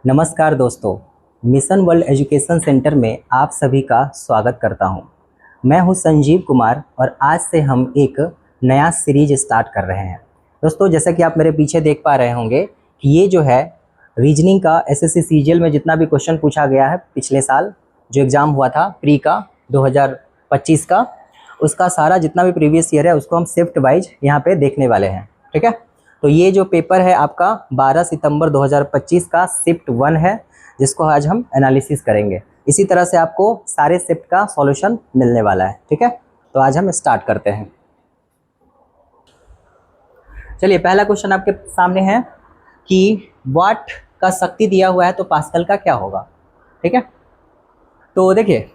नमस्कार दोस्तों, mission world education centre में आप सभी का स्वागत करता हूं। मैं हूं संजीव कुमार और आज से हम एक नया सीरीज स्टार्ट कर रहे हैं। दोस्तों, जैसा कि आप मेरे पीछे देख पा रहे होंगे कि ये जो है रीजनिंग का एसएससी सीजीएल में जितना भी क्वेश्चन पूछा गया है पिछले साल जो एग्ज़ाम हुआ था प्री का 2025 का, उसका सारा जितना भी प्रीवियस ईयर है उसको हम शिफ्ट वाइज यहाँ पे देखने वाले हैं। ठीक है, तो ये जो पेपर है आपका 12 सितंबर 2025 का शिफ्ट 1 है, जिसको आज हम एनालिसिस करेंगे। इसी तरह से आपको सारे शिफ्ट का सॉल्यूशन मिलने वाला है। ठीक है, तो आज हम स्टार्ट करते हैं। चलिए, पहला क्वेश्चन आपके सामने है कि वाट का शक्ति दिया हुआ है तो पास्कल का क्या होगा। ठीक है, तो देखिए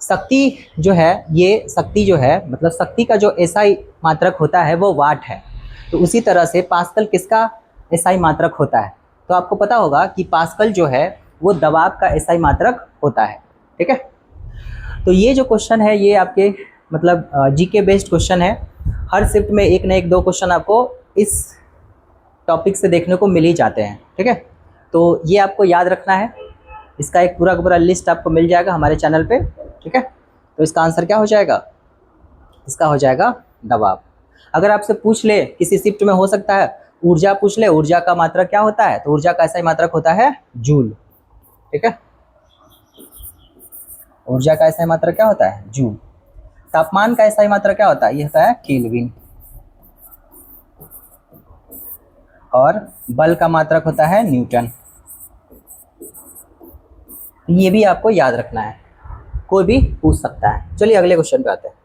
शक्ति जो है, ये शक्ति जो है मतलब शक्ति का जो एसआई मात्रक होता है वो वाट है। तो उसी तरह से पास्कल किसका एसआई मात्रक होता है? तो आपको पता होगा कि पास्कल जो है वो दबाव का एसआई मात्रक होता है। ठीक है, तो ये जो क्वेश्चन है ये आपके मतलब जीके बेस्ड क्वेश्चन है। हर शिफ्ट में एक ना एक दो क्वेश्चन आपको इस टॉपिक से देखने को मिल ही जाते हैं। ठीक है, तो ये आपको याद रखना है। इसका एक पूरा का पूरा लिस्ट आपको मिल जाएगा हमारे चैनल पे। ठीक है, तो इसका आंसर क्या हो जाएगा? इसका हो जाएगा दबाव। अगर आपसे पूछ ले किसी शिफ्ट में हो सकता है ऊर्जा पूछ ले, ऊर्जा का मात्रक क्या होता है? तो ऊर्जा का ऐसा ही मात्रक होता है जूल। ठीक है, ऊर्जा का ऐसा ही मात्रक क्या होता है? जूल। तापमान का ऐसा ही मात्रक क्या होता है? ये होता है केल्विन। और बल का मात्रक होता है न्यूटन। ये भी आपको याद रखना है, कोई भी पूछ सकता है। चलिए अगले क्वेश्चन पे आते हैं।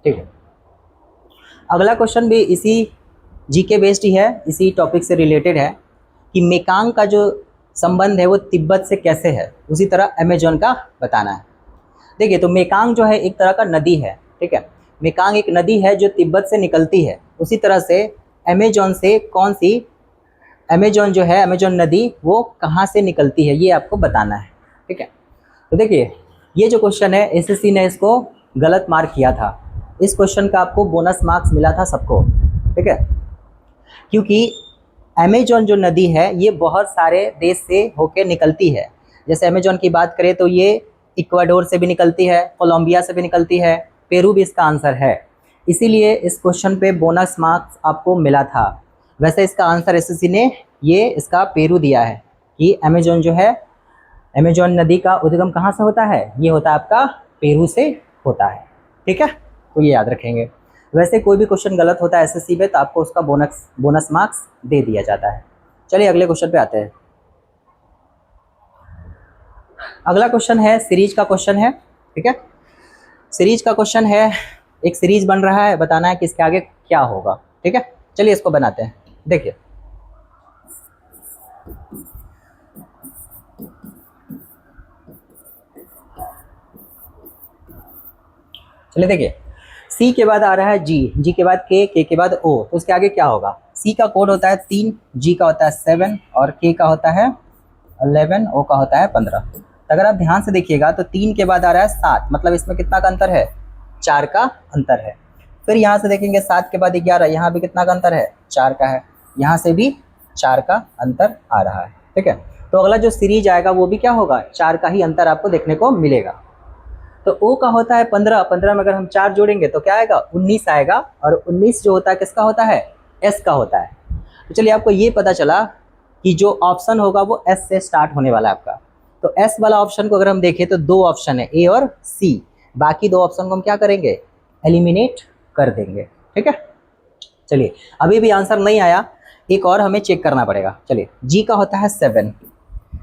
ठीक है, अगला क्वेश्चन भी इसी जीके बेस्ड ही है, इसी टॉपिक से रिलेटेड है कि मेकांग का जो संबंध है वो तिब्बत से कैसे है, उसी तरह अमेजोन का बताना है। देखिए, तो मेकांग जो है एक तरह का नदी है। ठीक है, मेकांग एक नदी है जो तिब्बत से निकलती है। उसी तरह से अमेजोन से कौन सी, अमेजोन जो है अमेजोन नदी वो कहाँ से निकलती है ये आपको बताना है। ठीक है, तो देखिए ये जो क्वेश्चन है एसएससी ने इसको गलत मार्क किया था। इस क्वेश्चन का आपको बोनस मार्क्स मिला था सबको। ठीक है, क्योंकि अमेजोन जो नदी है ये बहुत सारे देश से होकर निकलती है। जैसे अमेजोन की बात करें तो ये इक्वाडोर से भी निकलती है, कोलंबिया से भी निकलती है, पेरू भी इसका आंसर है। इसीलिए इस क्वेश्चन पे बोनस मार्क्स आपको मिला था। वैसे इसका आंसर एसएससी ने ये इसका पेरू दिया है कि अमेजोन जो है, अमेजोन नदी का उद्गम कहाँ से होता है? ये होता है आपका पेरू से होता है। ठीक है, तो ये याद रखेंगे। वैसे कोई भी क्वेश्चन गलत होता है एसएससी में तो आपको उसका बोनस मार्क्स दे दिया जाता है। चलिए अगले क्वेश्चन पे आते हैं। अगला क्वेश्चन है सीरीज का क्वेश्चन है। ठीक है, सीरीज का क्वेश्चन है, एक सीरीज बन रहा है, बताना है कि इसके आगे क्या होगा। ठीक है, चलिए इसको बनाते हैं। देखिए चलिए देखिए, सी के बाद आ रहा है जी, जी के बाद के के बाद ओ, तो उसके आगे क्या होगा? सी का कोड होता है 3, जी का होता है 7 और के का होता है 11, ओ का होता है 15। तो अगर आप ध्यान से देखिएगा तो 3 के बाद आ रहा है 7, मतलब इसमें कितना का अंतर है? 4 का अंतर है। फिर यहाँ से देखेंगे 7 के बाद 11, यहाँ भी कितना का अंतर है? 4 का है। यहाँ से भी 4 का अंतर आ रहा है। ठीक है, तो अगला जो सीरीज आएगा वो भी क्या होगा? 4 का ही अंतर आपको देखने को मिलेगा। तो O का होता है 15, 15 में अगर हम 4 जोड़ेंगे तो क्या आएगा? 19 आएगा। और 19 जो होता है किसका होता है? S का होता है। तो चलिए आपको ये पता चला कि जो ऑप्शन होगा वो S से स्टार्ट होने वाला है आपका। तो S वाला ऑप्शन को अगर हम देखें तो 2 ऑप्शन है, A और C। बाकी 2 ऑप्शन को हम क्या करेंगे? एलिमिनेट कर देंगे। ठीक है, चलिए अभी भी आंसर नहीं आया, एक और हमें चेक करना पड़ेगा। चलिए, G का होता है 7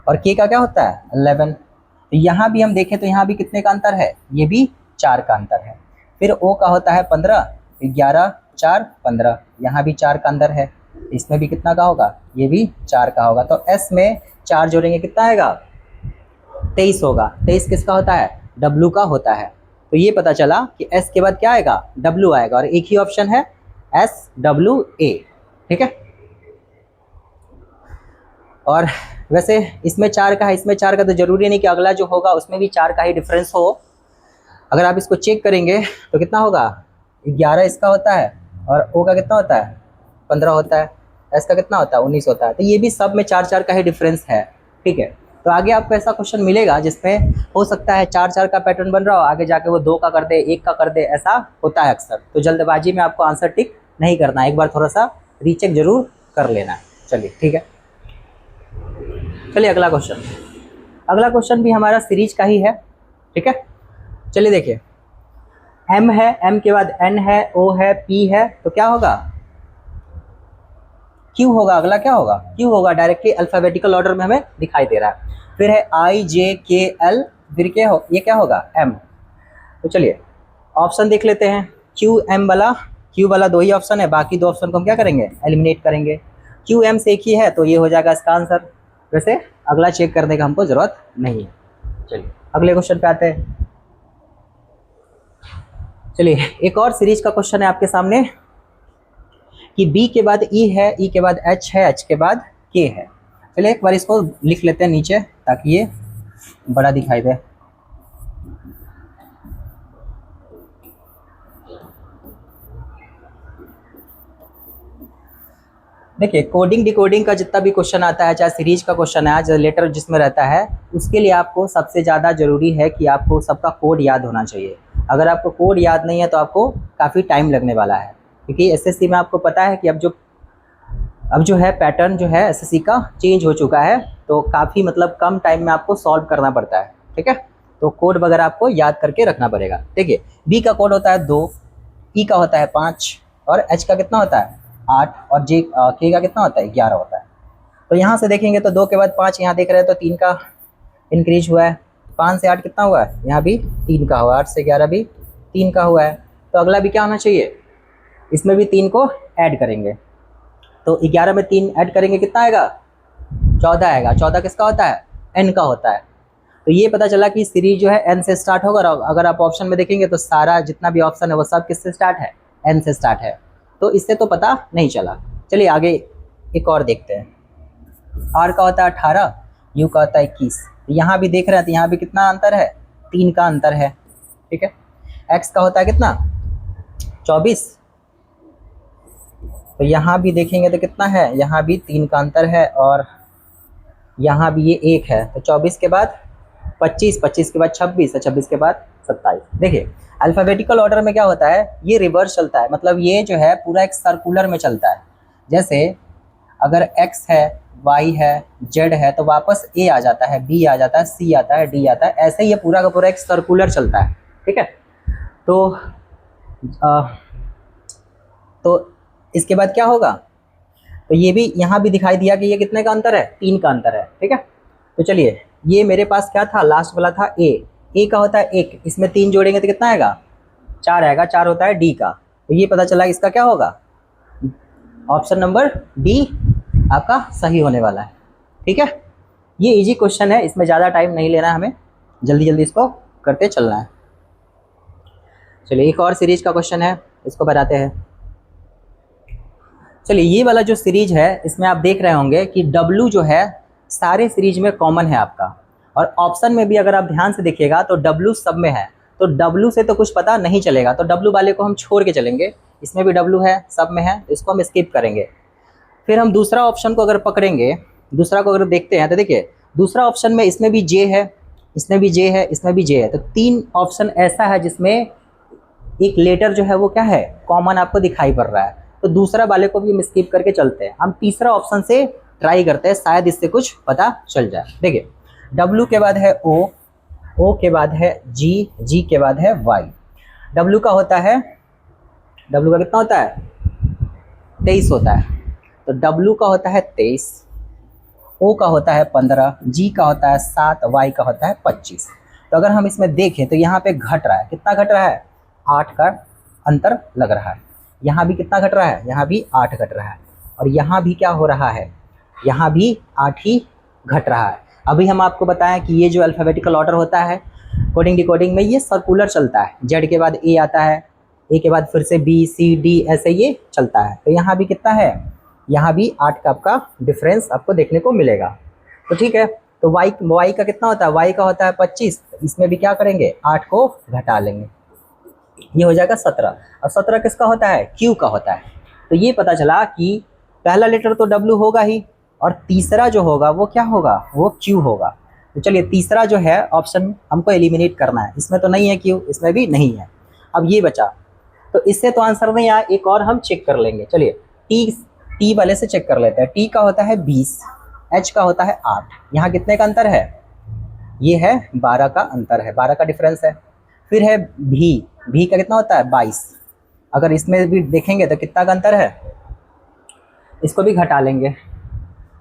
और K का क्या होता है? 11। तो यहाँ भी हम देखें तो यहाँ भी कितने का अंतर है? ये भी 4 का अंतर है। फिर O का होता है 15, 11 4 15, यहाँ भी 4 का अंतर है। इसमें भी कितना का होगा? ये भी 4 का होगा। तो S में 4 जोड़ेंगे कितना आएगा? 23 होगा। 23 किसका होता है? W का होता है। तो ये पता चला कि S के बाद क्या आएगा? W आएगा और एक ही ऑप्शन है SWA। ठीक है, और वैसे इसमें 4 का है, इसमें 4 का, तो जरूरी नहीं कि अगला जो होगा उसमें भी 4 का ही डिफरेंस हो। अगर आप इसको चेक करेंगे तो कितना होगा? 11 इसका होता है और O का कितना होता है? 15 होता है। S का कितना होता है? 19 होता है। तो ये भी सब में 4 4 का ही डिफरेंस है। ठीक है। तो आगे आपको ऐसा क्वेश्चन मिलेगा जिसमें हो सकता है 4-4 का पैटर्न बन रहा हो, आगे जाके वो 2 का कर दे, 1 का कर दे, ऐसा होता है अक्सर। तो जल्दबाजी में आपको आंसर टिक नहीं करना है, एक बार थोड़ा सा रीचेक जरूर कर लेना है। चलिए ठीक है, चलिए अगला क्वेश्चन। अगला क्वेश्चन भी हमारा सीरीज का ही है, ठीक है। चलिए देखिए, M है, M के बाद N है, O है, P है, तो क्या होगा? Q होगा। अगला क्या होगा? Q होगा। डायरेक्टली अल्फाबेटिकल ऑर्डर में हमें दिखाई दे रहा है। फिर है I J K L, फिर क्या हो, ये क्या होगा? M। तो चलिए ऑप्शन देख लेते हैं। Q वाला 2 ही ऑप्शन है, बाकी 2 ऑप्शन को हम क्या करेंगे? एलिमिनेट करेंगे। Q M से एक ही है, तो ये हो जाएगा इसका आंसर। वैसे अगला चेक करने का हमको जरूरत नहीं है। चलिए अगले क्वेश्चन पे आते हैं। चलिए एक और सीरीज का क्वेश्चन है आपके सामने कि B के बाद E है, E के बाद H है, H के बाद K है। चलिए एक बार इसको लिख लेते हैं नीचे ताकि ये बड़ा दिखाई दे। देखिए कोडिंग डिकोडिंग का जितना भी क्वेश्चन आता है, चाहे सीरीज का क्वेश्चन है, चाहे लेटर जिसमें रहता है, उसके लिए आपको सबसे ज़्यादा ज़रूरी है कि आपको सबका कोड याद होना चाहिए। अगर आपको कोड याद नहीं है तो आपको काफ़ी टाइम लगने वाला है, क्योंकि एसएससी में आपको पता है कि अब जो है पैटर्न जो है एसएससी का चेंज हो चुका है, तो काफ़ी मतलब कम टाइम में आपको सॉल्व करना पड़ता है, ठीक है। तो कोड वगैरह आपको याद करके रखना पड़ेगा। देखिए बी का कोड होता है 2, ई का होता है 5 और एच का कितना होता है 8 और के का कितना होता है 11 होता है। तो यहाँ से देखेंगे तो 2 के बाद 5 यहाँ देख रहे हैं तो 3 का इंक्रीज हुआ है। 5 से 8 कितना हुआ है, यहाँ भी 3 का हुआ, 8 से 11 भी 3 का हुआ है। तो अगला भी क्या होना चाहिए, इसमें भी 3 को ऐड करेंगे। तो 11 में 3 ऐड करेंगे कितना आएगा, 14 आएगा। 14 किसका होता है, एन का होता है। तो ये पता चला कि सीरीज जो है एन से स्टार्ट होगा। अगर आप ऑप्शन में देखेंगे तो सारा जितना भी ऑप्शन है वो सब किससे स्टार्ट है, एन से स्टार्ट है। तो इससे तो पता नहीं चला। चलिए आगे एक और देखते हैं। आर का होता है 18, यू का होता है 21। यहाँ भी देख रहे हैं तो यहाँ भी कितना अंतर है, 3 का अंतर है, ठीक है। एक्स का होता है कितना 24, तो यहाँ भी देखेंगे तो कितना है, यहाँ भी 3 का अंतर है और यहाँ भी ये 1 है। तो 24 के बाद 25, 25 के बाद 26 और 26 के बाद 27। देखिए अल्फ़ाबेटिकल ऑर्डर में क्या होता है, ये रिवर्स चलता है, मतलब ये जो है पूरा एक सर्कुलर में चलता है। जैसे अगर x है, y है, z है तो वापस a आ जाता है, b आ जाता है, c आता है, d आता है। ऐसे ही ये पूरा का पूरा एक सर्कुलर चलता है, ठीक है। तो इसके बाद क्या होगा, तो ये भी यहाँ भी दिखाई दिया कि ये कितने का अंतर है, 3 का अंतर है, ठीक है। तो चलिए ये मेरे पास क्या था, लास्ट वाला था ए का होता है 1, इसमें 3 जोड़ेंगे तो कितना आएगा 4 आएगा। 4 होता है डी का। तो ये पता चला इसका क्या होगा, ऑप्शन नंबर डी आपका सही होने वाला है, ठीक है। ये इजी क्वेश्चन है, इसमें ज़्यादा टाइम नहीं लेना है हमें, जल्दी जल्दी इसको करते चलना है। चलिए एक और सीरीज का क्वेश्चन है, इसको बताते हैं। चलिए ये वाला जो सीरीज है इसमें आप देख रहे होंगे कि W जो है सारे सीरीज में कॉमन है आपका, और ऑप्शन में भी अगर आप ध्यान से देखिएगा तो W सब में है। तो W से तो कुछ पता नहीं चलेगा, तो W वाले को हम छोड़ के चलेंगे। इसमें भी W है, सब में है, तो इसको हम स्किप करेंगे। फिर हम दूसरा ऑप्शन को अगर पकड़ेंगे, दूसरा को अगर देखते हैं तो देखिए दूसरा ऑप्शन में इसमें भी J है, इसमें भी J है, इसमें भी J है। तो 3 ऑप्शन ऐसा है जिसमें एक लेटर जो है वो क्या है, कॉमन आपको दिखाई पड़ रहा है। तो दूसरा वाले को भी हम स्किप करके चलते हैं, हम तीसरा ऑप्शन से ट्राई करते हैं, शायद इससे कुछ पता चल जाए। देखिए W के बाद है O, O के बाद है G, G के बाद है Y। W का होता है, W का कितना होता है 23 होता है। तो W का होता है 23, O का होता है 15, G का होता है 7, Y का होता है 25। तो अगर हम इसमें देखें तो यहाँ पे घट रहा है, कितना घट रहा है, 8 का अंतर लग रहा है। यहाँ भी कितना घट रहा है, यहाँ भी 8 घट रहा है, और यहाँ भी क्या हो रहा है, यहाँ भी 8 ही घट रहा है। अभी हम आपको बताएं कि ये जो अल्फ़ाबेटिकल ऑर्डर होता है कोडिंग डिकोडिंग में, ये सर्कुलर चलता है। Z के बाद A आता है, A के बाद फिर से B, C, D, ऐसे ये चलता है। तो यहाँ भी कितना है, यहाँ भी 8 का आपका डिफरेंस आपको देखने को मिलेगा। तो ठीक है, तो Y का कितना होता है, Y का होता है 25, इसमें भी क्या करेंगे 8 को घटा लेंगे, ये हो जाएगा 17। और 17 किसका होता है, Q का होता है। तो ये पता चला कि पहला लेटर तो W होगा ही, और तीसरा जो होगा वो क्या होगा, वो क्यू होगा। तो चलिए तीसरा जो है ऑप्शन हमको एलिमिनेट करना है, इसमें तो नहीं है क्यू, इसमें भी नहीं है। अब ये बचा, तो इससे तो आंसर नहीं आया, एक और हम चेक कर लेंगे। चलिए टी वाले से चेक कर लेते हैं। टी का होता है 20, एच का होता है 8। यहाँ कितने का अंतर है, ये है 12 का अंतर है, 12 का डिफरेंस है। फिर है भी का कितना होता है 22। अगर इसमें भी देखेंगे तो कितना का अंतर है, इसको भी घटा लेंगे,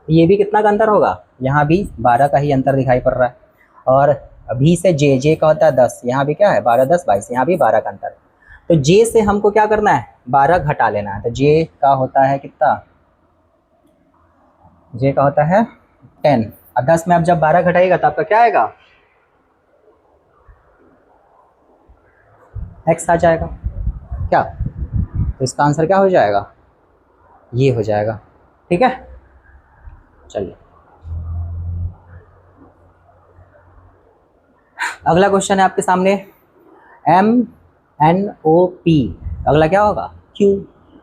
ये भी कितना का अंतर होगा, यहाँ भी 12 का ही अंतर दिखाई पड़ रहा है। और भी से जे का होता है 10, यहाँ भी क्या है 12 10 22, यहाँ भी 12 का अंतर। तो जे से हमको क्या करना है, 12 घटा लेना है। तो जे का होता है कितना, जे का होता है 10, और 10 में आप जब 12 घटाइएगा तो आपका क्या आएगा, एक्स आ जाएगा क्या। तो इसका आंसर क्या हो जाएगा, ये हो जाएगा। ठीक है, चलिए अगला क्वेश्चन है आपके सामने, MNOP, अगला क्या होगा, Q।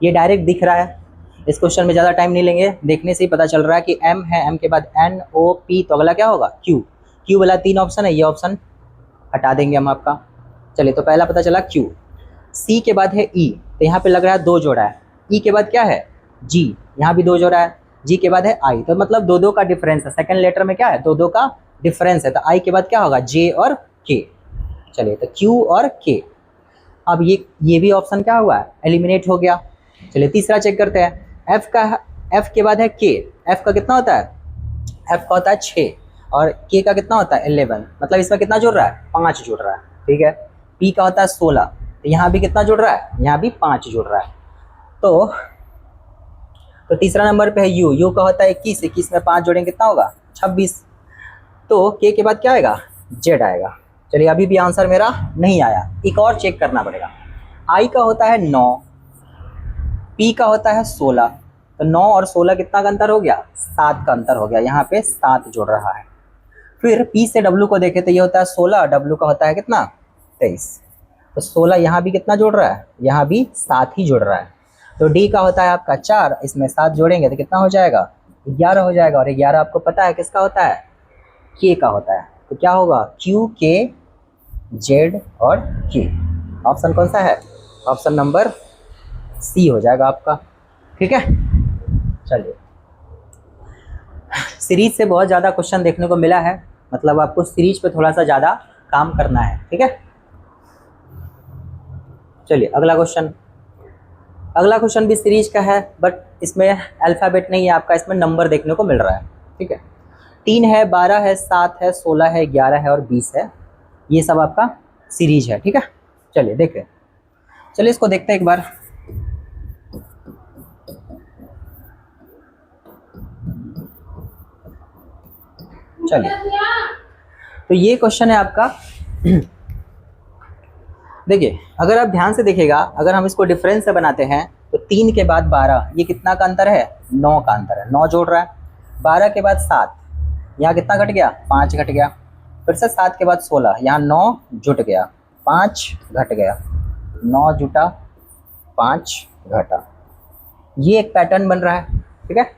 ये डायरेक्ट दिख रहा है, इस क्वेश्चन में ज़्यादा टाइम नहीं लेंगे, देखने से ही पता चल रहा है कि M है, M के बाद NOP, तो अगला क्या होगा Q। Q वाला 3 ऑप्शन है, ये ऑप्शन हटा देंगे हम आपका। चलिए तो पहला पता चला Q। C के बाद है E, तो यहाँ पे लग रहा है 2 जोड़ा है। E के बाद क्या है G, यहाँ भी 2 जोड़ा है। G के बाद है I, तो मतलब 2 का डिफरेंस है, सेकंड लेटर में क्या है 2 का डिफरेंस है। तो I के बाद क्या होगा J और K। चलिए तो Q और K, अब ये भी ऑप्शन क्या हुआ है, एलिमिनेट हो गया। चलिए तीसरा चेक करते हैं। F के बाद है K, F का कितना होता है, F का होता है 6, और K का कितना होता है 11, मतलब इसमें कितना जुड़ रहा है 5 जुड़ रहा है। ठीक है, P का होता है 16, तो यहाँ भी कितना जुड़ रहा है, यहाँ भी 5 जुड़ रहा है। तो तीसरा नंबर पे है U का होता है 21, 21 में 5 जोड़ेंगे कितना होगा 26। तो K के बाद क्या आएगा, Z आएगा। चलिए अभी भी आंसर मेरा नहीं आया, एक और चेक करना पड़ेगा। I का होता है 9, P का होता है 16, तो 9 और 16 कितना का अंतर हो गया, 7 का अंतर हो गया, यहाँ पे 7 जुड़ रहा है। फिर P से W को देखें तो ये होता है 16, W का होता है कितना 23, तो 16 यहाँ भी कितना जुड़ रहा है, यहाँ भी 7 ही जुड़ रहा है। तो D का होता है आपका 4, इसमें 7 जोड़ेंगे तो कितना हो जाएगा 11 हो जाएगा, और 11 आपको पता है किसका होता है, K का होता है। तो क्या होगा Q, K, Z और K। ऑप्शन कौन सा है, ऑप्शन नंबर C हो जाएगा आपका। ठीक है, चलिए सीरीज से बहुत ज़्यादा क्वेश्चन देखने को मिला है, मतलब आपको सीरीज पे थोड़ा सा ज़्यादा काम करना है। ठीक है, चलिए अगला क्वेश्चन भी सीरीज का है, बट इसमें अल्फ़ाबेट नहीं है आपका, इसमें नंबर देखने को मिल रहा है। ठीक है, 3 है, 12 है, 7 है, 16 है, 11 है और 20 है, ये सब आपका सीरीज है। ठीक है, चलिए देखें, चलिए इसको देखते हैं एक बार। चलिए तो ये क्वेश्चन है आपका। देखिए अगर आप ध्यान से देखिएगा, अगर हम इसको डिफरेंस से बनाते हैं तो 3 के बाद 12, ये कितना का अंतर है, 9 का अंतर है, 9 जोड़ रहा है। 12 के बाद 7, यहाँ कितना घट गया, 5 घट गया। फिर से 7 के बाद 16, यहाँ 9 जुट गया, 5 घट गया, 9 जुटा 5 घटा, ये एक पैटर्न बन रहा है। ठीक है,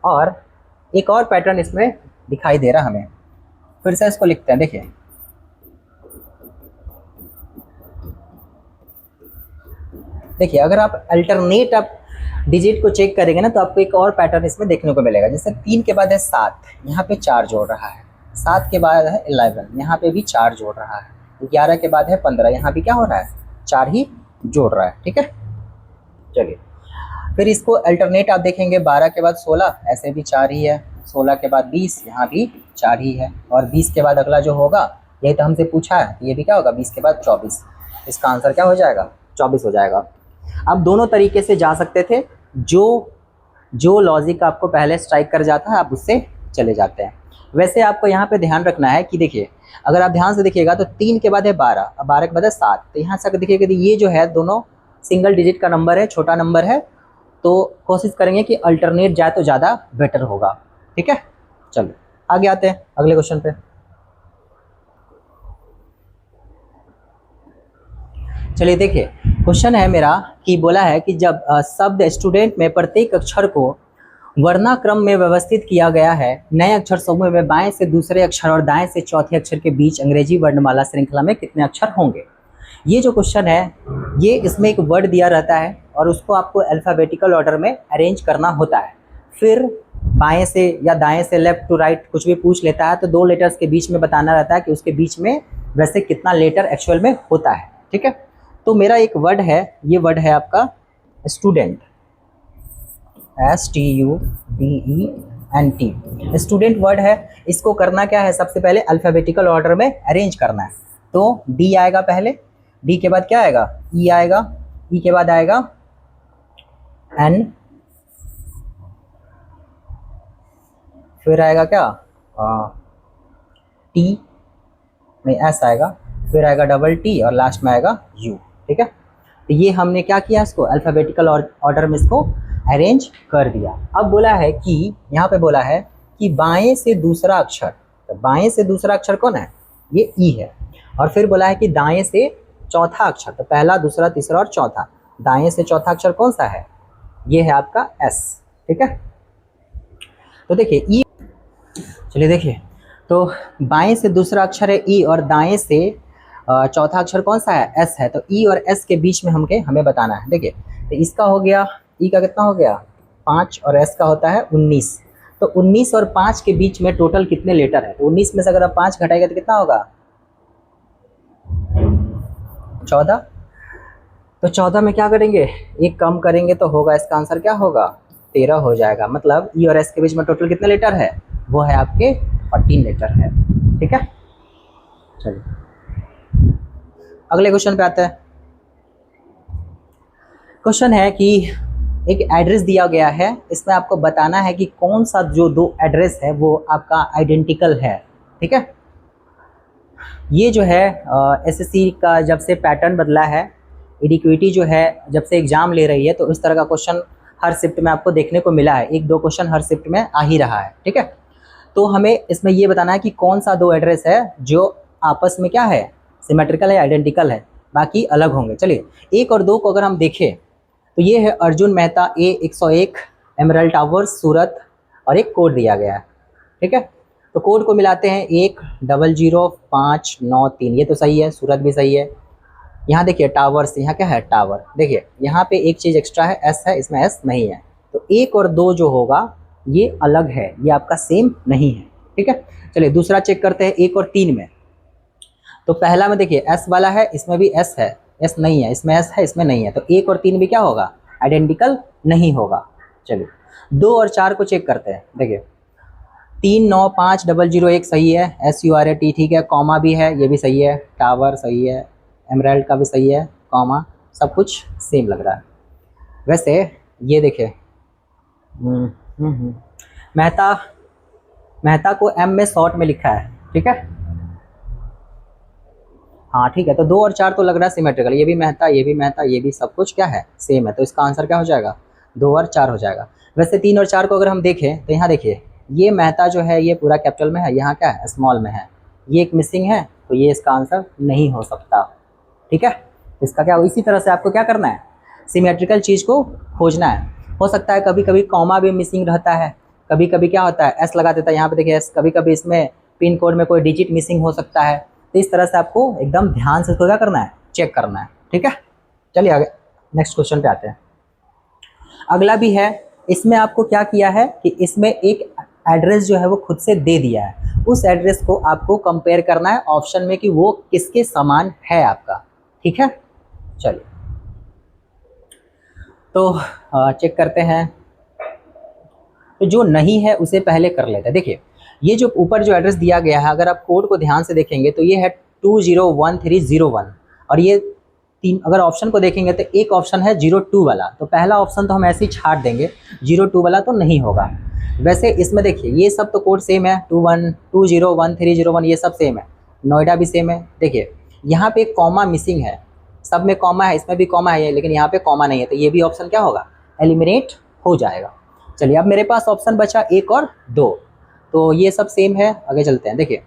और एक और पैटर्न इसमें दिखाई दे रहा हमें, फिर से इसको लिखते हैं। देखिए अगर आप अल्टरनेट आप डिजिट को चेक करेंगे ना, तो आपको एक और पैटर्न इसमें देखने को मिलेगा। जैसे 3 के बाद है 7, यहाँ पे 4 जोड़ रहा है। 7 के बाद है 11, यहाँ पे भी 4 जोड़ रहा है। 11 के बाद है 15, यहाँ भी क्या हो रहा है, 4 ही जोड़ रहा है। ठीक है, चलिए फिर इसको अल्टरनेट आप देखेंगे, 12 के बाद 16, ऐसे भी 4 ही है। 16 के बाद 20, यहाँ भी 4 ही है। और 20 के बाद अगला जो होगा, यही तो हमसे पूछा है, ये भी क्या होगा 20 के बाद 24, इसका आंसर क्या हो जाएगा 24 हो जाएगा। आप दोनों तरीके से जा सकते थे, जो लॉजिक आपको पहले स्ट्राइक कर जाता है आप उससे चले जाते हैं। वैसे आपको यहाँ पे ध्यान रखना है कि देखिए अगर आप ध्यान से देखिएगा तो 3 के बाद है 12, अब 12 के बाद है 7, तो यहाँ से देखिएगा कि ये जो है दोनों सिंगल डिजिट का नंबर है, छोटा नंबर है, तो कोशिश करेंगे कि अल्टरनेट जाए तो ज़्यादा बेटर होगा। ठीक है, चलो आगे आते हैं अगले क्वेश्चन पे। चलिए देखिए क्वेश्चन है मेरा कि बोला है कि जब शब्द स्टूडेंट में प्रत्येक अक्षर को वर्णा क्रम में व्यवस्थित किया गया है। नए अक्षर समूह में बाएं से दूसरे अक्षर और दाएं से चौथे अक्षर के बीच अंग्रेजी वर्णमाला श्रृंखला में कितने अक्षर होंगे। ये जो क्वेश्चन है, ये इसमें एक वर्ड दिया रहता है और उसको आपको अल्फ़ाबेटिकल ऑर्डर में अरेंज करना होता है। फिर बाएं से या दाएं से, लेफ्ट टू राइट कुछ भी पूछ लेता है तो दो लेटर्स के बीच में बताना रहता है कि उसके बीच में वैसे कितना लेटर एक्चुअल में होता है। ठीक है, तो मेरा एक वर्ड है, ये वर्ड है आपका स्टूडेंट, STUDENT। स्टूडेंट वर्ड है। इसको करना क्या है, सबसे पहले अल्फ़ाबेटिकल ऑर्डर में अरेंज करना है। तो डी आएगा पहले, डी के बाद क्या आएगा, ई आएगा, ई के बाद आएगा एन, फिर आएगा क्या टी, नहीं एस आएगा, फिर आएगा डबल टी और लास्ट में आएगा यू। ठीक है, तो ये हमने क्या किया, इसको अल्फ़ाबेटिकल ऑर्डर में इसको अरेंज कर दिया। अब बोला है कि यहाँ पे बोला है कि बाएं से दूसरा अक्षर, तो बाएं से दूसरा अक्षर कौन है, ये ई है। और फिर बोला है कि दाएं से चौथा अक्षर, तो पहला, दूसरा, तीसरा और चौथा, दाएं से चौथा अक्षर कौन सा है, ये है आपका एस। ठीक है, तो देखिए ई, चलिए देखिए, तो बाएं से दूसरा अक्षर है ई और दाएं से चौथा अक्षर कौन सा है, एस है। तो ई और एस के बीच में हमें बताना है। देखिए, तो इसका हो गया, ई का कितना हो गया 5 और एस का होता है 19। तो 19 और 5 के बीच में टोटल कितने लेटर है, तो 19 में से अगर आप 5 घटाएगा तो कितना होगा 14। तो 14 में क्या करेंगे, एक कम करेंगे तो होगा, इसका आंसर क्या होगा 13 हो जाएगा। मतलब ई और एस के बीच में टोटल कितने लेटर है, वो है आपके 14 लेटर है। ठीक है, चलिए अगले क्वेश्चन पे आते हैं। क्वेश्चन है कि एक एड्रेस दिया गया है, इसमें आपको बताना है कि कौन सा जो दो एड्रेस है वो आपका आइडेंटिकल है। ठीक है, ये जो है एसएससी का जब से पैटर्न बदला है, एडिक्विटी जो है जब से एग्ज़ाम ले रही है, तो इस तरह का क्वेश्चन हर शिफ्ट में आपको देखने को मिला है। एक दो क्वेश्चन हर शिफ्ट में आ ही रहा है। ठीक है, तो हमें इसमें ये बताना है कि कौन सा दो एड्रेस है जो आपस में क्या है, सिमेट्रिकल है, आइडेंटिकल है, बाकी अलग होंगे। चलिए, एक और दो को अगर हम देखें तो ये है Arjun Mehta A 101 emerald towers Surat, और एक कोड दिया गया है। ठीक है, तो कोड को मिलाते हैं 100593, ये तो सही है, सूरत भी सही है। यहाँ देखिए टावर्स, यहाँ क्या है टावर, देखिए यहाँ पे एक चीज़ एक्स्ट्रा है, एस है, इसमें एस नहीं है। तो एक और दो जो होगा ये अलग है, ये आपका सेम नहीं है। ठीक है, चलिए दूसरा चेक करते हैं 1 और 3 में। तो पहला में देखिए एस वाला है, इसमें भी एस है, एस नहीं है, इसमें एस है, इसमें नहीं है। तो 1 और 3 भी क्या होगा, आइडेंटिकल नहीं होगा। चलिए 2 और 4 को चेक करते हैं। देखिए 395001 सही है, SURAT ठीक है, कॉमा भी है, ये भी सही है, टावर सही है, एमराल्ड का भी सही है, कॉमा, सब कुछ सेम लग रहा है। वैसे ये देखिए मेहता को एम में शॉर्ट में लिखा है। ठीक है, हाँ ठीक है, तो 2 और 4 तो लग रहा है सिमेट्रिकल, ये भी मेहता, ये भी मेहता, ये भी सब कुछ क्या है सेम है। तो इसका आंसर क्या हो जाएगा 2 और 4 हो जाएगा। वैसे 3 और 4 को अगर हम देखें तो यहाँ देखिए ये मेहता जो है ये पूरा कैपिटल में है, यहाँ क्या है स्मॉल में है, ये एक मिसिंग है, तो ये इसका आंसर नहीं हो सकता। ठीक है, इसका क्या, इसी तरह से आपको क्या करना है, सिमेट्रिकल चीज़ को खोजना है। हो सकता है कभी कभी कॉमा भी मिसिंग रहता है, कभी कभी क्या होता है एस लगा देता है, यहाँ पे देखिए एस, कभी कभी इसमें पिन कोड में कोई डिजिट मिसिंग हो सकता है। तो इस तरह से आपको एकदम ध्यान से इसको क्या करना है, चेक करना है। ठीक है, चलिए आगे नेक्स्ट क्वेश्चन पे आते हैं। अगला भी है, इसमें आपको क्या किया है कि इसमें एक एड्रेस जो है वो खुद से दे दिया है, उस एड्रेस को आपको कंपेयर करना है ऑप्शन में कि वो किसके समान है आपका। ठीक है, चलिए तो चेक करते हैं। तो जो नहीं है उसे पहले कर लेते हैं। देखिए ये जो ऊपर जो एड्रेस दिया गया है, अगर आप कोड को ध्यान से देखेंगे तो ये है 201301, और ये तीन, अगर ऑप्शन को देखेंगे तो एक ऑप्शन है 02 वाला, तो पहला ऑप्शन तो हम ऐसे ही छाट देंगे, 02 वाला तो नहीं होगा। वैसे इसमें देखिए ये सब तो कोड सेम है, 201301, ये सब सेम है, नोएडा भी सेम है। देखिए यहाँ पे एक कॉमा मिसिंग है, सब में कॉमा है, इसमें भी कॉमा है, लेकिन यहाँ पे कॉमा नहीं है, तो ये भी ऑप्शन क्या होगा, एलिमिनेट हो जाएगा। चलिए अब मेरे पास ऑप्शन बचा 1 और 2, तो ये सब सेम है, आगे चलते हैं। देखिए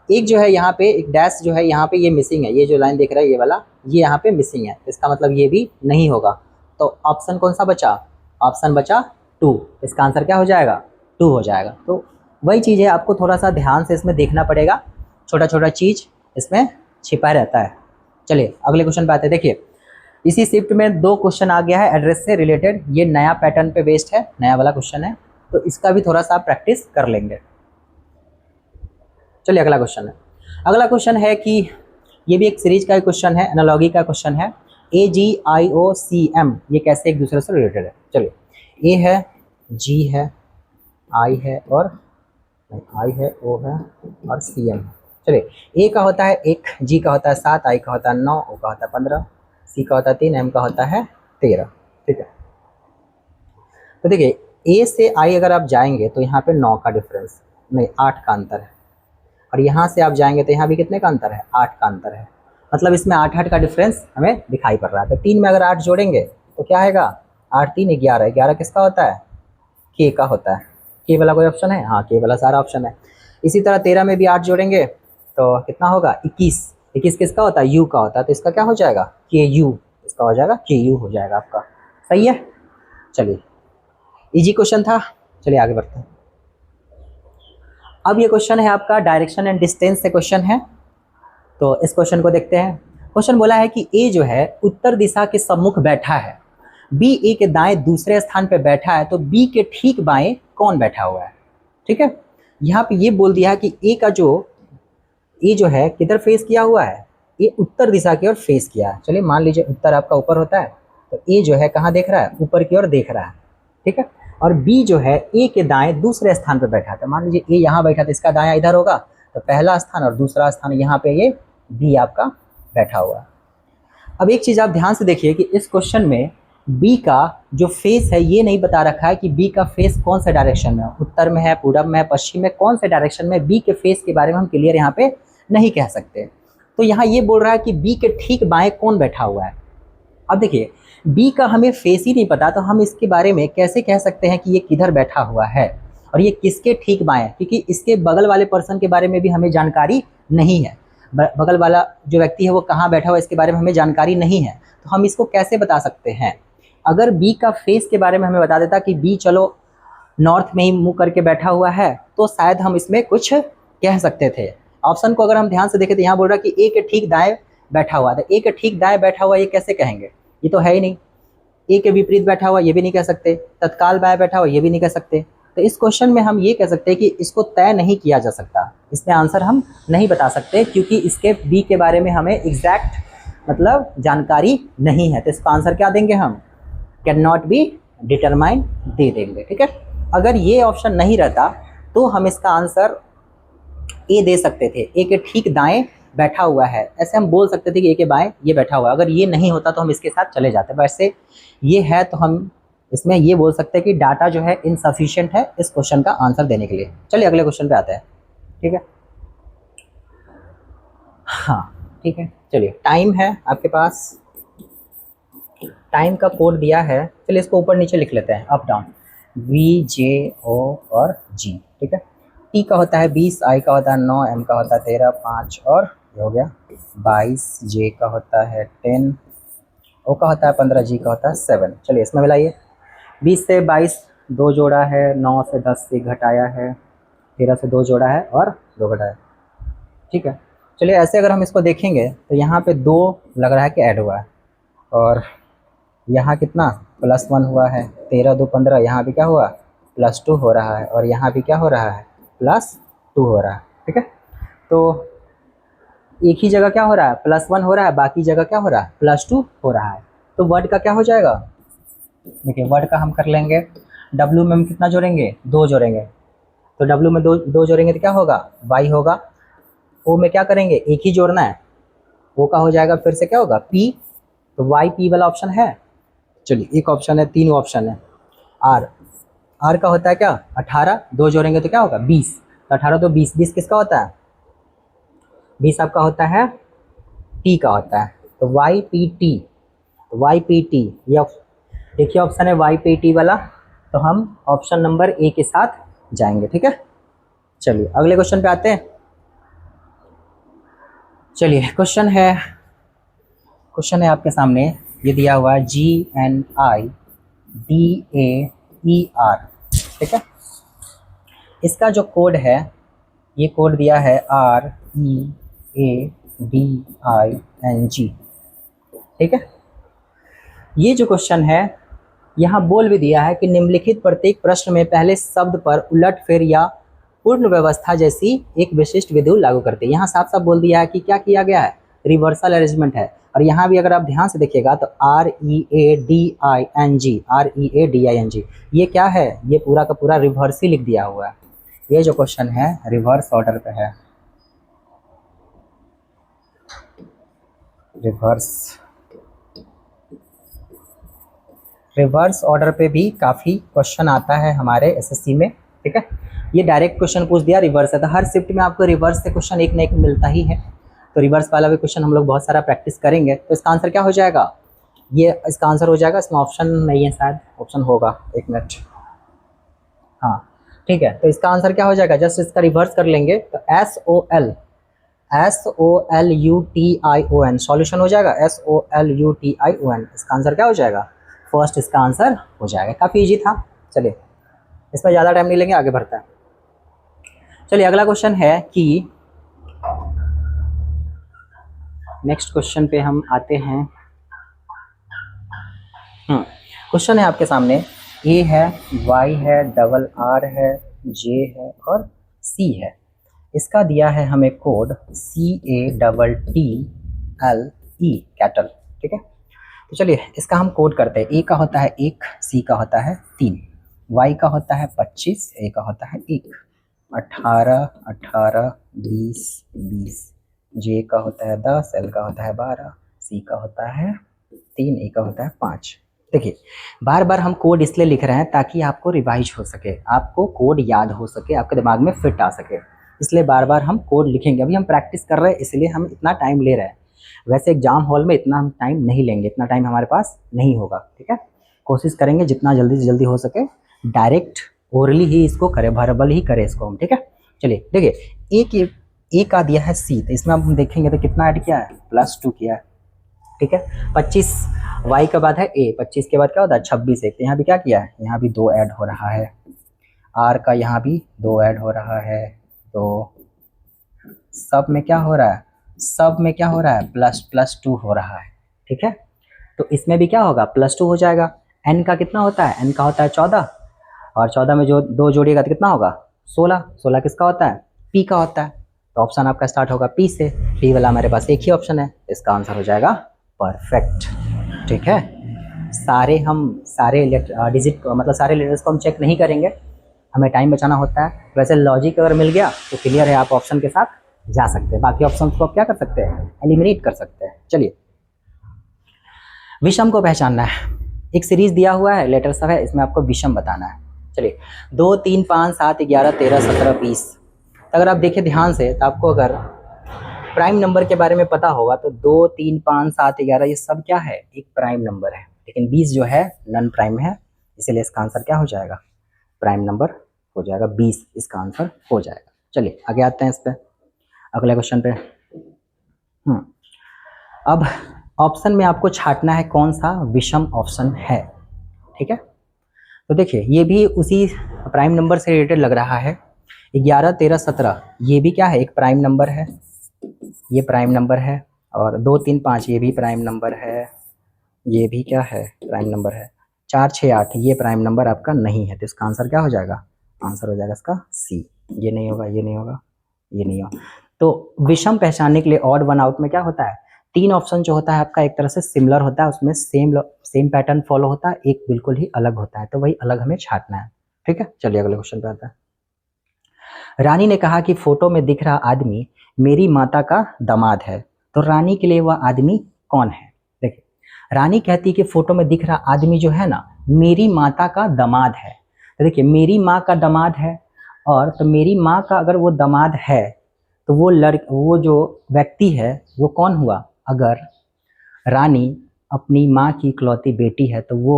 एक जो है यहाँ पे एक डैश जो है यहाँ पे ये मिसिंग है, ये जो लाइन दिख रहा है ये वाला, ये यहाँ पे मिसिंग है, इसका मतलब ये भी नहीं होगा। तो ऑप्शन कौन सा बचा, ऑप्शन बचा 2, इसका आंसर क्या हो जाएगा 2 हो जाएगा। तो वही चीज़ है, आपको थोड़ा सा ध्यान से इसमें देखना पड़ेगा, छोटा छोटा चीज़ इसमें छिपा रहता है। चलिए अगले क्वेश्चन पे आते हैं। देखिए इसी शिफ्ट में 2 क्वेश्चन आ गया है एड्रेस से रिलेटेड, ये नया पैटर्न पे बेस्ड है, नया वाला क्वेश्चन है, तो इसका भी थोड़ा सा प्रैक्टिस कर लेंगे। चलिए अगला क्वेश्चन है। अगला क्वेश्चन है कि ये भी एक सीरीज का क्वेश्चन है, एनालॉजी का क्वेश्चन है। AGIOCM ये कैसे एक दूसरे से रिलेटेड है। चलिए ए है, जी है, आई है और आई है, ओ है और CM है। चलिए ए का होता है 1, जी का होता है 7, आई का होता है 9, ओ का होता है 15, सी का होता है 3, एम का होता है 13। ठीक है, तो देखिए ए से आई अगर आप जाएंगे तो यहाँ पे 9 का डिफरेंस नहीं 8 का अंतर है, और यहाँ से आप जाएंगे तो यहाँ भी कितने का अंतर है 8 का अंतर है। मतलब इसमें 8 का डिफरेंस हमें दिखाई पड़ रहा है। तो 3 में अगर 8 जोड़ेंगे तो क्या आएगा 8 3 11, 11 किसका होता है के का होता है। के वाला कोई ऑप्शन है, हाँ के वाला सारा ऑप्शन है। इसी तरह 13 में भी 8 जोड़ेंगे तो कितना होगा 21, 21 किसका होता है यू का होता है, तो इसका क्या हो जाएगा के यू, इसका हो जाएगा के यू हो जाएगा आपका। सही है, चलिए इजी क्वेश्चन था, चलिए आगे बढ़ते हैं। अब ये क्वेश्चन है आपका डायरेक्शन एंड डिस्टेंस से क्वेश्चन है, तो इस क्वेश्चन को देखते हैं। क्वेश्चन बोला है कि ए जो है उत्तर दिशा के सम्मुख बैठा है, बी ए के दाएं दूसरे स्थान पे बैठा है, तो बी के ठीक बाएं कौन बैठा हुआ है। ठीक है, यहाँ पे ये बोल दिया है कि ए जो है किधर फेस किया हुआ है, ये उत्तर दिशा की ओर फेस किया है। चलिए मान लीजिए उत्तर आपका ऊपर होता है, तो ए जो है कहाँ देख रहा है ऊपर की ओर देख रहा है। ठीक है, और बी जो है ए के दाएं दूसरे स्थान पर बैठा था। मान लीजिए ए यहाँ बैठा था, इसका दायां इधर होगा, तो पहला स्थान और दूसरा स्थान यहाँ पे ये बी आपका बैठा हुआ है। अब एक चीज़ आप ध्यान से देखिए कि इस क्वेश्चन में बी का जो फेस है ये नहीं बता रखा है कि बी का फेस कौन से डायरेक्शन में है, उत्तर में है, पूरब में है, पश्चिम में, कौन से डायरेक्शन में। बी के फेस के बारे में हम क्लियर यहाँ पे नहीं कह सकते। तो यहाँ ये बोल रहा है कि बी के ठीक बाएं कौन बैठा हुआ है। अब देखिए बी का हमें फेस ही नहीं पता, तो हम इसके बारे में कैसे कह सकते हैं कि ये किधर बैठा हुआ है और ये किसके ठीक बाएं, क्योंकि इसके बगल वाले पर्सन के बारे में भी हमें जानकारी नहीं है। बगल वाला जो व्यक्ति है वो कहाँ बैठा हुआ है इसके बारे में हमें जानकारी नहीं है, तो हम इसको कैसे बता सकते हैं। अगर बी का फेस के बारे में हमें बता देता कि बी चलो नॉर्थ में ही मुंह करके बैठा हुआ है, तो शायद हम इसमें कुछ कह सकते थे। ऑप्शन को अगर हम ध्यान से देखें तो यहाँ बोल रहा है कि ए के ठीक दाएं बैठा हुआ है, तो ए के ठीक दाएं बैठा हुआ ये कैसे कहेंगे, ये तो है ही नहीं। ए के विपरीत बैठा हुआ ये भी नहीं कह सकते, तत्काल बाएं बैठा हुआ ये भी नहीं कह सकते। तो इस क्वेश्चन में हम ये कह सकते हैं कि इसको तय नहीं किया जा सकता, इसमें आंसर हम नहीं बता सकते, क्योंकि इसके बी के बारे में हमें एग्जैक्ट मतलब जानकारी नहीं है। तो इसका आंसर क्या देंगे हम, कैन नॉट बी डिटरमाइन दे देंगे। ठीक है, अगर ये ऑप्शन नहीं रहता तो हम इसका आंसर ए दे सकते थे, ए के ठीक दाएं बैठा हुआ है, ऐसे हम बोल सकते थे कि ए के बाएं ये बैठा हुआ है। अगर ये नहीं होता तो हम इसके साथ चले जाते, वैसे ये है तो हम इसमें ये बोल सकते हैं कि डाटा जो है इनसफिशिएंट है इस क्वेश्चन का आंसर देने के लिए। चलिए अगले क्वेश्चन पे आते हैं। ठीक है, हाँ ठीक है, चलिए टाइम है आपके पास, टाइम का कोड दिया है, चलिए इसको ऊपर नीचे लिख लेते हैं, अप डाउन, वी जे ओ और जी। ठीक है, टी का होता है 20, आई का होता है 9, एम का होता है 13, 5 और ये हो गया 22, जे का होता है 10, ओ का होता है 15, जी का होता है 7। चलिए इसमें मिलाइए, 20 से 22 2 जोड़ा है, 9 से 10 से घटाया है, 13 से 2 जोड़ा है और 2 घटाया। ठीक है, चलिए ऐसे अगर हम इसको देखेंगे तो यहाँ पे 2 लग रहा है कि ऐड हुआ है, और यहाँ कितना +1 हुआ है, 13 2 15, यहाँ भी क्या हुआ +2 हो रहा है, और यहाँ भी क्या हो रहा है +2 हो रहा है। ठीक है, तो एक ही जगह क्या हो रहा है +1 हो रहा है, बाकी जगह क्या हो रहा है +2 हो रहा है। तो वर्ड का क्या हो जाएगा, देखिए वर्ड का हम कर लेंगे, W में हम कितना जोड़ेंगे 2 जोड़ेंगे, तो W में 2 जोड़ेंगे तो क्या होगा Y होगा। O में क्या करेंगे एक ही जोड़ना है, O का हो जाएगा फिर से क्या होगा P, तो Y P वाला ऑप्शन है। चलिए एक ऑप्शन है, 3 ऑप्शन है। R का होता है क्या 18, 2 जोड़ेंगे तो क्या होगा 20, तो 18 तो 20, 20 किसका होता है 20 आपका होता है T का होता है, तो YPT, तो YPT ये देखिए ऑप्शन है YPT वाला, तो हम ऑप्शन नंबर ए के साथ जाएंगे। ठीक है, चलिए अगले क्वेश्चन पे आते हैं। चलिए क्वेश्चन है आपके सामने, ये दिया हुआ है GNI DA RER, ठीक है। इसका जो कोड है, ये कोड दिया है READING, ठीक है। ये जो क्वेश्चन है यहाँ बोल भी दिया है कि निम्नलिखित प्रत्येक प्रश्न में पहले शब्द पर उलटफेर या पूर्ण व्यवस्था जैसी एक विशिष्ट विधि लागू करते हैं। यहाँ साफ साफ बोल दिया है कि क्या किया गया है, रिवर्सल अरेंजमेंट है। और यहाँ भी अगर आप ध्यान से देखिएगा तो READING ये क्या है, ये पूरा का पूरा रिवर्स ही लिख दिया हुआ है। ये जो क्वेश्चन है रिवर्स ऑर्डर पे है, रिवर्स ऑर्डर पे भी काफ़ी क्वेश्चन आता है हमारे एसएससी में, ठीक है। ये डायरेक्ट क्वेश्चन पूछ दिया, रिवर्स है, तो हर शिफ्ट में आपको रिवर्स से क्वेश्चन एक न एक मिलता ही है। तो रिवर्स वाला भी क्वेश्चन हम लोग बहुत सारा प्रैक्टिस करेंगे। तो इसका आंसर क्या हो जाएगा, ये इसका आंसर हो जाएगा, इसमें ऑप्शन नहीं है, शायद ऑप्शन होगा, एक मिनट, हाँ ठीक है। तो इसका आंसर क्या हो जाएगा, जस्ट इसका रिवर्स कर लेंगे तो SOLUTION सॉल्यूशन हो जाएगा, SOLUTION। इसका आंसर क्या हो जाएगा, फर्स्ट इसका आंसर हो जाएगा। काफ़ी इजी था। चलिए इसमें ज़्यादा टाइम नहीं लेंगे, आगे बढ़ता है। चलिए अगला क्वेश्चन है कि नेक्स्ट क्वेश्चन पे हम आते हैं। क्वेश्चन है आपके सामने, A है, Y है, RR है, J है और C है। इसका दिया है हमें कोड CATTLE कैटल, ठीक है। तो चलिए इसका हम कोड करते हैं। A का होता है 1, C का होता है 3, Y का होता है 25, A का होता है 1, 18, 18, 20, 20, J का होता है 10, L का होता है 12, C का होता है 3, A का होता है 5। देखिए बार बार हम कोड इसलिए लिख रहे हैं ताकि आपको रिवाइज हो सके, आपको कोड याद हो सके, आपके दिमाग में फिट आ सके, इसलिए बार बार हम कोड लिखेंगे। अभी हम प्रैक्टिस कर रहे हैं इसलिए हम इतना टाइम ले रहे हैं। वैसे एग्जाम हॉल में इतना हम टाइम नहीं लेंगे, इतना टाइम हमारे पास नहीं होगा, ठीक है। कोशिश करेंगे जितना जल्दी से जल्दी हो सके डायरेक्ट ओरली ही इसको करें, वर्बल ही करें इसको हम, ठीक है। चलिए देखिए ए का दिया है C, तो इसमें हम देखेंगे तो कितना ऐड किया है, +2 किया है, ठीक है। 25 Y के बाद है A, 25 के बाद क्या होता है 26 एक, तो यहाँ भी क्या किया है, यहाँ भी 2 ऐड हो रहा है, R का यहाँ भी 2 ऐड हो रहा है। तो सब में क्या हो रहा है, सब में क्या हो रहा है, +2 हो रहा है, ठीक है। तो इसमें भी क्या होगा, +2 हो जाएगा। N का कितना होता है, N का होता है 14, और 14 में जो 2 जोड़िएगा तो कितना होगा 16, 16 किसका होता है, P का होता है। तो ऑप्शन आपका स्टार्ट होगा P से, P वाला हमारे पास एक ही ऑप्शन है, इसका आंसर हो जाएगा परफेक्ट, ठीक है। सारे डिजिट मतलब सारे लेटर्स को हम चेक नहीं करेंगे, हमें टाइम बचाना होता है। वैसे लॉजिक अगर मिल गया तो क्लियर है, आप ऑप्शन के साथ जा सकते हैं, बाकी ऑप्शन को आप क्या कर सकते हैं, एलिमिनेट कर सकते हैं। चलिए विषम को पहचानना है, एक सीरीज दिया हुआ है, लेटर सब है, इसमें आपको विषम बताना है। चलिए 2, 3, 5, 7, 11, 13, 17, 20। अगर आप देखें ध्यान से तो आपको अगर प्राइम नंबर के बारे में पता होगा तो 2, 3, 5, 7, 11 ये सब क्या है, एक प्राइम नंबर है, लेकिन 20 जो है नॉन प्राइम है, इसलिए इसका आंसर क्या हो जाएगा, प्राइम नंबर हो जाएगा 20, इसका आंसर हो जाएगा। चलिए आगे आते हैं इस पर, अगले क्वेश्चन पे। अब ऑप्शन में आपको छांटना है कौन सा विषम ऑप्शन है, ठीक है। तो देखिए ये भी उसी प्राइम नंबर से रिलेटेड लग रहा है। 11, 13, 17 ये भी क्या है, एक प्राइम नंबर है, ये प्राइम नंबर है। और 2, 3, 5 ये भी प्राइम नंबर है, ये भी क्या है, प्राइम नंबर है। 4, 6, 8 ये प्राइम नंबर आपका नहीं है, तो इसका आंसर क्या हो जाएगा, आंसर हो जाएगा इसका C। ये नहीं होगा, ये नहीं होगा, ये नहीं होगा। तो विषम पहचानने के लिए ऑड वन आउट में क्या होता है, 3 ऑप्शन जो होता है आपका एक तरह से सिमिलर होता है, उसमें सेम पैटर्न फॉलो होता है, एक बिल्कुल ही अलग होता है, तो वही अलग हमें छांटना है, ठीक है। चलिए अगले क्वेश्चन पे आता है। रानी ने कहा कि फोटो में दिख रहा आदमी मेरी माता का दामाद है, तो रानी के लिए वह आदमी कौन है। देखिए रानी कहती है कि फोटो में दिख रहा आदमी जो है ना मेरी माता का दामाद है, तो देखिए मेरी माँ का दामाद है, और तो मेरी माँ का अगर वो दामाद है तो वो जो व्यक्ति है वो कौन हुआ, अगर रानी अपनी माँ की इकलौती बेटी है तो वो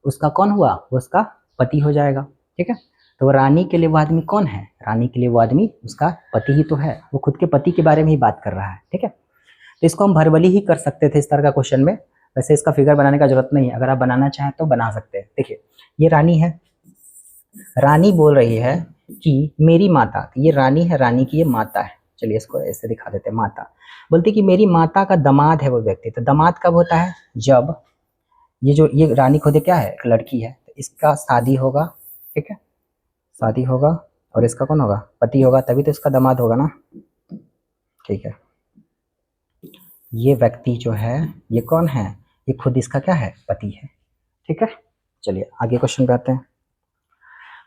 उसका कौन हुआ, वो उसका पति हो जाएगा, ठीक है। तो रानी के लिए वो आदमी कौन है, रानी के लिए वो आदमी उसका पति ही तो है, वो खुद के पति के बारे में ही बात कर रहा है, ठीक है। तो इसको हम वर्बली ही कर सकते थे इस तरह का क्वेश्चन में, वैसे इसका फिगर बनाने का जरूरत नहीं है, अगर आप बनाना चाहें तो बना सकते हैं। देखिए ये रानी है, रानी बोल रही है कि मेरी माता, तो ये रानी है, रानी की ये माता है, चलिए इसको ऐसे दिखा देते हैं, माता बोलती कि मेरी माता का दामाद है वो व्यक्ति। तो दामाद कब होता है? जब ये रानी खुद क्या है? एक लड़की है, तो इसका शादी होगा, ठीक है, शादी होगा, और इसका कौन होगा? पति होगा, तभी तो इसका दामाद होगा ना, ठीक है। ये व्यक्ति जो है ये कौन है? ये खुद इसका क्या है? पति है, ठीक है। चलिए आगे क्वेश्चन पे आते हैं।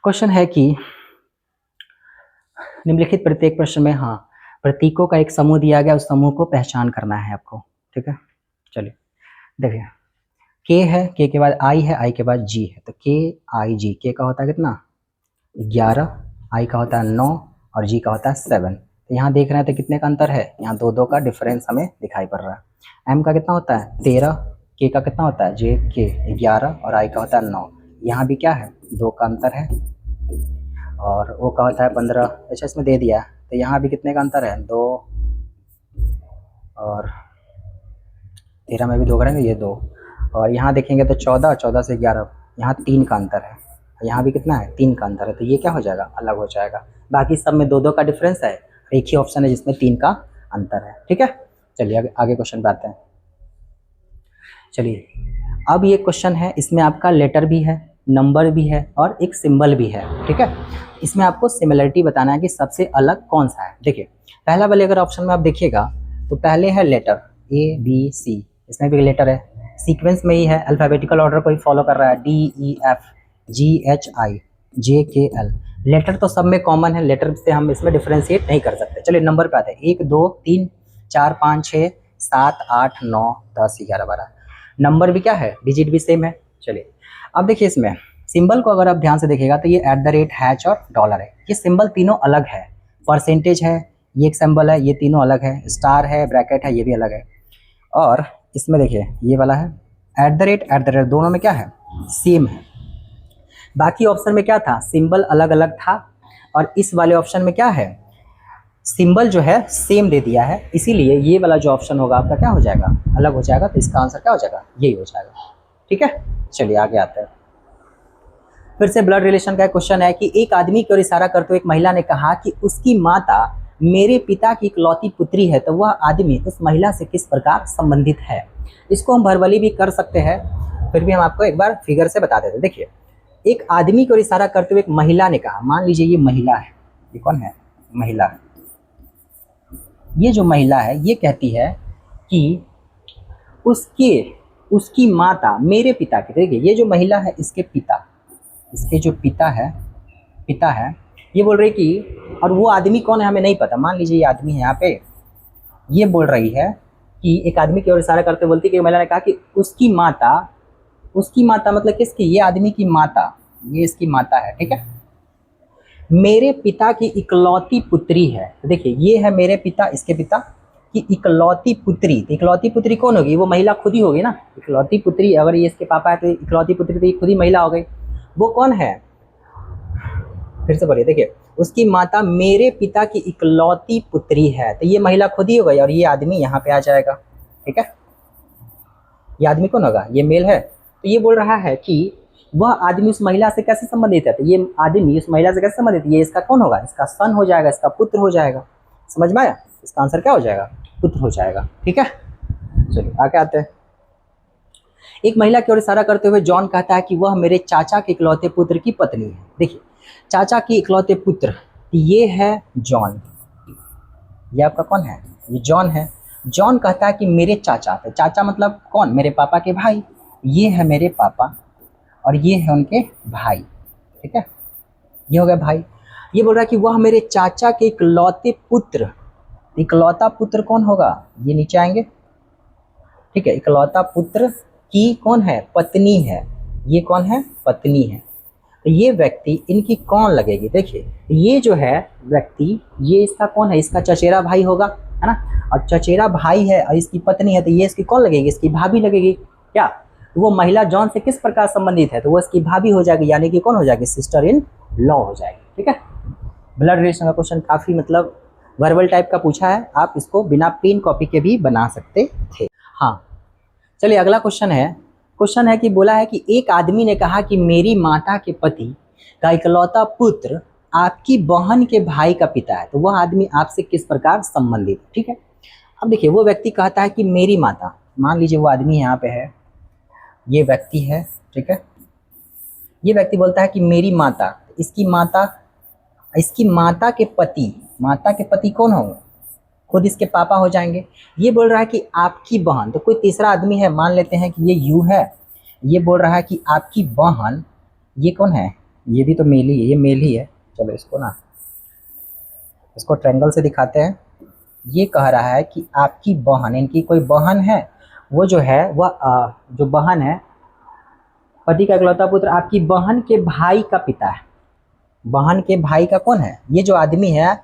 क्वेश्चन है कि निम्नलिखित प्रत्येक प्रश्न में, हाँ, प्रतीकों का एक समूह दिया गया, उस समूह को पहचान करना है आपको, ठीक है। चलिए देखिए, के है, के के बाद आई है, आई के बाद जी है, तो के आई जी, के का होता है कितना? 11, आई का होता है 9 और जी का होता है 7। तो यहाँ देख रहे हैं तो कितने का अंतर है? यहाँ दो दो का डिफरेंस हमें दिखाई पड़ रहा है। एम का कितना होता है? 13, के का कितना होता है? जे के 11 और आई का होता है 9। यहाँ भी क्या है? 2 का अंतर है, और ओ का होता है 15। अच्छा इसमें दे दिया, तो यहाँ भी कितने का अंतर है? 2 और 13 में भी 2 करेंगे, ये 2, और यहाँ देखेंगे तो 14, 14 से 11, यहाँ 3 का अंतर है, यहाँ भी कितना है? 3 का अंतर है, तो ये क्या हो जाएगा? अलग हो जाएगा। बाकी सब में 2 2 का डिफरेंस है, एक ही ऑप्शन है जिसमें 3 का अंतर है, ठीक है। चलिए आगे क्वेश्चन पे आते हैं। चलिए अब ये क्वेश्चन है, इसमें आपका लेटर भी है, नंबर भी है और एक सिंबल भी है, ठीक है। इसमें आपको सिमिलरिटी बताना है कि सबसे अलग कौन सा है। देखिए पहला वाले अगर ऑप्शन में आप देखिएगा तो पहले है लेटर ए बी सी, इसमें भी लेटर है, सीक्वेंस में ही है, अल्फाबेटिकल ऑर्डर को ही फॉलो कर रहा है, D E F G H I J K L. Letter तो सब में कॉमन है, लेटर से हम इसमें डिफ्रेंशिएट नहीं कर सकते। चलिए नंबर पे आते हैं, 1 2 3 4 5 6 7 8 9 10 11 12। नंबर भी क्या है? डिजिट भी सेम है। चलिए अब देखिए इसमें सिंबल को अगर आप ध्यान से देखिएगा तो ये @ हैच और डॉलर है, ये सिंबल तीनों अलग है। परसेंटेज है, ये एक सिंबल है, ये तीनों अलग है। स्टार है, ब्रैकेट है, ये भी अलग है। और इसमें देखिए ये वाला है @ दोनों में क्या है? सेम है। बाकी ऑप्शन में क्या था? सिंबल अलग अलग था, और इस वाले ऑप्शन में क्या है? सिंबल जो है सेम दे दिया है, इसीलिए ये वाला जो ऑप्शन होगा आपका क्या हो जाएगा? अलग हो जाएगा। तो इसका आंसर क्या हो जाएगा? यही हो जाएगा, ठीक है। चलिए आगे आते हैं। फिर से ब्लड रिलेशन का क्वेश्चन है कि एक आदमी की ओर इशारा करते हुए एक महिला ने कहा कि उसकी माता मेरे पिता की इकलौती पुत्री है, तो वह आदमी उस महिला से किस प्रकार संबंधित है? इसको हम वर्बली भी कर सकते हैं, फिर भी हम आपको एक बार फिगर से बता देते हैं। देखिए एक आदमी की ओर इशारा करते हुए एक महिला ने कहा, मान लीजिए ये महिला है, ये कौन है? महिला है। ये जो महिला है ये कहती है कि उसकी माता मेरे पिता की, देखिए ये जो महिला है इसके पिता, इसके जो पिता है, ये बोल रही कि, और वो आदमी कौन है हमें नहीं पता, मान लीजिए ये आदमी है यहाँ पे, ये बोल रही है कि एक आदमी की ओर इशारा करते बोलती कि महिला ने कहा कि उसकी माता मतलब किसकी? ये आदमी की माता, ये इसकी माता है, ठीक है, मेरे पिता की इकलौती पुत्री है। तो देखिए ये है मेरे पिता, इसके पिता की इकलौती पुत्री। तो इकलौती पुत्री कौन होगी? वो महिला खुद ही होगी ना। इकलौती पुत्री, अगर ये इसके पापा है तो इकलौती पुत्री तो ये खुद ही महिला हो गई। वो कौन है? फिर से बोलिए, देखिए उसकी माता मेरे पिता की इकलौती पुत्री है, तो ये महिला खुद ही हो गई, और ये आदमी यहाँ पे आ जाएगा, ठीक है। ये आदमी कौन होगा? ये मेल है। तो ये बोल रहा है कि वह आदमी उस महिला से कैसे संबंधित है? तो ये आदमी उस महिला से कैसे संबंधित? ये इसका कौन होगा? इसका सन हो जाएगा, इसका पुत्र हो जाएगा। समझ में आया? इसका आंसर क्या हो जाएगा? पुत्र हो जाएगा, ठीक है। चलिए आगे आते हैं। एक महिला की ओर इशारा करते हुए जॉन कहता है कि वह मेरे चाचा के इकलौते पुत्र की पत्नी है। देखिए चाचा के इकलौते पुत्र, ये है जॉन, ये आपका कौन है? ये जॉन है। जॉन कहता है कि मेरे चाचा, तो चाचा मतलब कौन? मेरे पापा के भाई। ये है मेरे पापा और ये है उनके भाई, ठीक है, ये हो गया भाई। ये बोल रहा है कि वह मेरे चाचा के इकलौते पुत्र, इकलौता पुत्र कौन होगा? ये नीचे आएंगे, ठीक है। इकलौता पुत्र की कौन है? पत्नी है। ये कौन है? पत्नी है। तो ये व्यक्ति इनकी कौन लगेगी? देखिए ये जो है व्यक्ति, ये इसका कौन है? इसका चचेरा भाई होगा, है ना। और चचेरा भाई है और इसकी पत्नी है, तो ये इसकी कौन लगेगी? इसकी भाभी लगेगी। क्या वो महिला जॉन से किस प्रकार संबंधित है? तो वो इसकी भाभी हो जाएगी, यानी कि कौन हो जाएगी? सिस्टर इन लॉ हो जाएगी, ठीक है। ब्लड रिलेशन का क्वेश्चन काफ़ी मतलब वर्बल टाइप का पूछा है, आप इसको बिना पेन कॉपी के भी बना सकते थे। हाँ चलिए अगला क्वेश्चन है कि बोला है कि एक आदमी ने कहा कि मेरी माता के पति का इकलौता पुत्र आपकी बहन के भाई का पिता है, तो वह आदमी आपसे किस प्रकार संबंधित है। ठीक है, अब देखिए वो व्यक्ति कहता है कि मेरी माता, मान लीजिए वो आदमी यहाँ पे है, ये व्यक्ति है, ठीक है, ये व्यक्ति बोलता है कि मेरी माता, इसकी माता के पति कौन होंगे, खुद इसके पापा हो जाएंगे। ये बोल रहा है कि आपकी बहन, तो कोई तीसरा आदमी है, मान लेते हैं कि ये यू है, ये बोल रहा है कि आपकी बहन, ये कौन है, ये भी तो मेल ही है, ये मेल ही है। चलो इसको ट्रायंगल से दिखाते हैं। ये कह रहा है कि आपकी बहन, इनकी कोई बहन है, वो जो है वह जो बहन है, पति का इकलौता पुत्र आपकी बहन के भाई का पिता है। बहन के भाई का कौन है, ये जो आदमी है,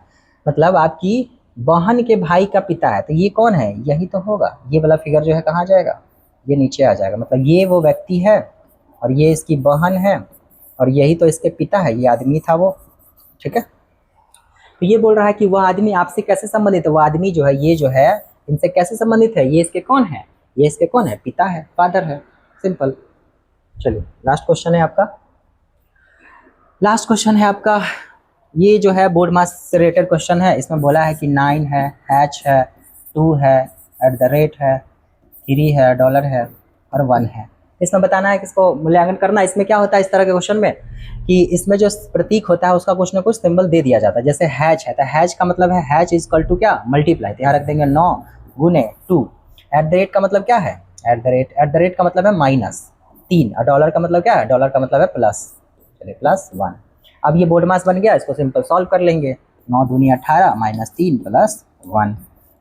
मतलब आपकी बहन के भाई का पिता है, तो ये कौन है, यही तो होगा। ये वाला फिगर जो है कहाँ जाएगा, ये नीचे आ जाएगा। मतलब ये वो व्यक्ति है और ये इसकी बहन है और यही तो इसके पिता है, ये आदमी था वो। ठीक है, तो ये बोल रहा है कि वह आदमी आपसे कैसे संबंधित है, वह आदमी जो है, ये जो है इनसे कैसे संबंधित है, ये इसके कौन है, ये इसके कौन है, पिता है, फादर है, सिंपल। चलिए लास्ट क्वेश्चन है आपका, ये जो है बोर्ड मार्क्स से रिलेटेड क्वेश्चन है। इसमें बोला है कि 9 है, हैच है, 2 है, @ है, 3 है, डॉलर है और 1 है। इसमें बताना है किसको मूल्यांकन करना। इसमें क्या होता है इस तरह के क्वेश्चन में कि इसमें जो प्रतीक होता है उसका कुछ ना कुछ सिंबल दे दिया जाता है। जैसे हैच है, तो हैच का मतलब है हैच इक्वल टू क्या, मल्टीप्लाई, तो यहाँ रख देंगे 9 गुने 2। @ का मतलब क्या है, @ का मतलब है -3 और डॉलर का मतलब क्या है, डॉलर का मतलब है प्लस, चलिए +1। अब ये बोर्ड मास बन गया, इसको सिंपल सॉल्व कर लेंगे। 9 दूनी 18 -3 +1,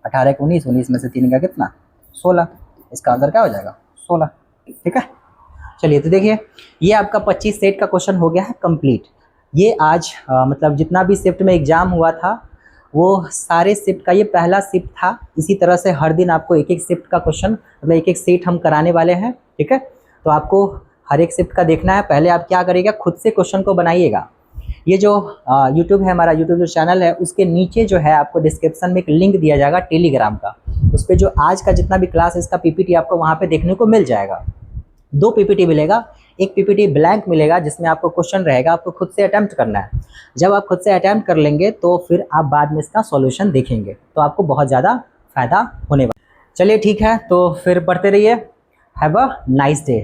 18 को 19 में से 3 का कितना, 16। इसका आंसर क्या हो जाएगा, 16। ठीक है, चलिए तो देखिए ये आपका 25 सेट का क्वेश्चन हो गया है कंप्लीट। ये आज मतलब जितना भी शिफ्ट में एग्जाम हुआ था वो सारे शिफ्ट का ये पहला शिफ्ट था। इसी तरह से हर दिन आपको एक एक शिफ्ट का क्वेश्चन, मतलब एक एक सेट हम कराने वाले हैं। ठीक है, तो आपको हर एक शिफ्ट का देखना है। पहले आप क्या करिएगा, खुद से क्वेश्चन को बनाइएगा। ये जो यूट्यूब है, हमारा यूट्यूब जो चैनल है, उसके नीचे जो है आपको डिस्क्रिप्शन में एक लिंक दिया जाएगा टेलीग्राम का। उस पर जो आज का जितना भी क्लास है इसका पीपीटी आपको वहाँ पे देखने को मिल जाएगा। 2 पीपीटी मिलेगा, एक पीपीटी ब्लैंक मिलेगा जिसमें आपको क्वेश्चन रहेगा, आपको खुद से अटैम्प्ट करना है। जब आप खुद से अटैम्प्ट कर लेंगे तो फिर आप बाद में इसका सॉल्यूशन देखेंगे, तो आपको बहुत ज़्यादा फायदा होने वाला। चलिए ठीक है, तो फिर पढ़ते रहिए। Have a nice day.